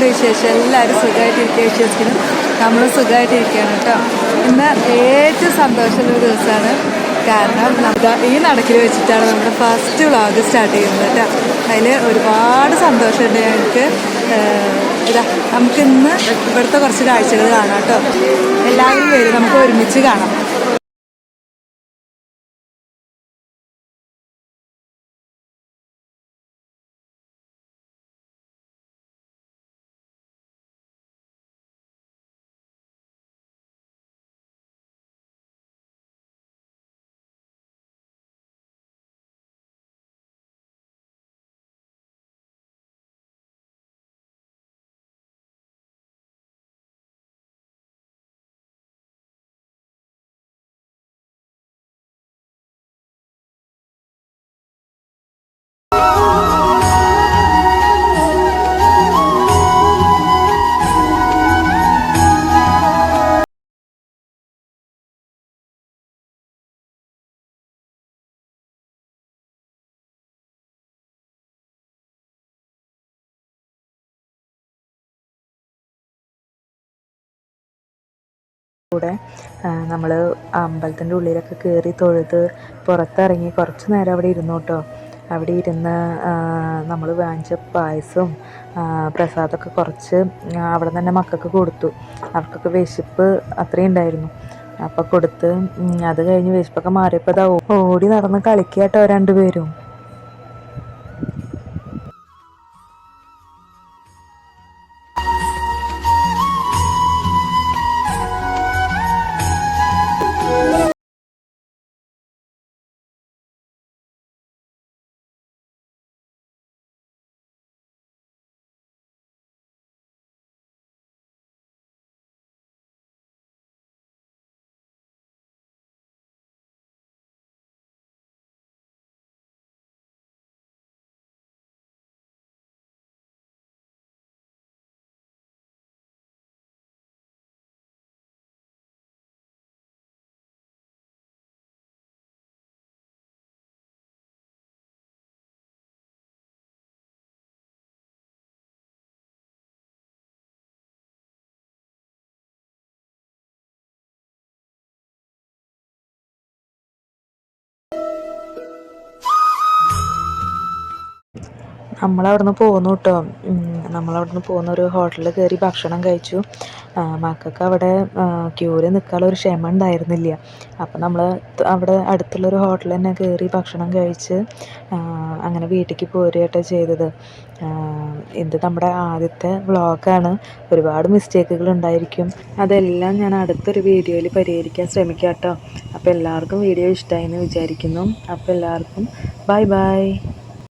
എന്തൊക്കെയുണ്ട് വിശേഷം? എല്ലാവരും സുഖമായിട്ടിരിക്കുക വിശ്വസിക്കുന്നു. നമ്മൾ സുഖമായിട്ടിരിക്കുകയാണ് കേട്ടോ. ഇന്ന് ഏറ്റവും സന്തോഷമുള്ള ദിവസമാണ്. കാരണം ഈ നടക്കിൽ വെച്ചിട്ടാണ് നമ്മുടെ ഫസ്റ്റ് വ്ളോഗ് സ്റ്റാർട്ട് ചെയ്യുന്നത് കേട്ടോ. അതിൽ ഒരുപാട് സന്തോഷമുണ്ട് ഞങ്ങൾക്ക്. നമുക്കിന്ന് ഇവിടുത്തെ കുറച്ച് കാഴ്ചകൾ കാണാം കേട്ടോ. എല്ലാവരും വരും, നമുക്ക് ഒരുമിച്ച് കാണാം. കൂടെ നമ്മൾ അമ്പലത്തിൻ്റെ ഉള്ളിലൊക്കെ കയറി തൊഴുത് പുറത്തിറങ്ങി കുറച്ച് നേരം അവിടെ ഇരുന്നു കേട്ടോ. അവിടെ ഇരുന്ന് നമ്മൾ വാങ്ങിച്ച പായസവും പ്രസാദമൊക്കെ കുറച്ച് അവിടെ തന്നെ മക്കൾക്ക് കൊടുത്തു. അവർക്കൊക്കെ വിശപ്പ് അത്രയും ഉണ്ടായിരുന്നു. അപ്പം കൊടുത്ത് അത് കഴിഞ്ഞ് വിശപ്പൊക്കെ മാറിയപ്പോൾ അതാ ഓടി നടന്ന് കളിക്കുക കേട്ടോ രണ്ടുപേരും. നമ്മളവിടുന്ന് പോന്നു കേട്ടോ. നമ്മളവിടുന്ന് പോകുന്ന ഒരു ഹോട്ടലിൽ കയറി ഭക്ഷണം കഴിച്ചു. മക്കൾക്ക് അവിടെ ക്യൂവിൽ നിൽക്കാനുള്ള ഒരു ക്ഷമ ഉണ്ടായിരുന്നില്ല. അപ്പം നമ്മൾ അവിടെ അടുത്തുള്ളൊരു ഹോട്ടലിൽ തന്നെ കയറി ഭക്ഷണം കഴിച്ച് അങ്ങനെ വീട്ടിലേക്ക് പോരുകയാട്ടോ ചെയ്തത്. ഇത് നമ്മുടെ ആദ്യത്തെ വ്ളോഗാണ്. ഒരുപാട് മിസ്റ്റേക്കുകൾ ഉണ്ടായിരിക്കും. അതെല്ലാം ഞാൻ അടുത്തൊരു വീഡിയോയിൽ പരിഹരിക്കാൻ ശ്രമിക്കാം കേട്ടോ. അപ്പോൾ എല്ലാവർക്കും വീഡിയോ ഇഷ്ടമായി എന്ന് വിചാരിക്കുന്നു. അപ്പോൾ എല്ലാവർക്കും ബൈ ബൈ.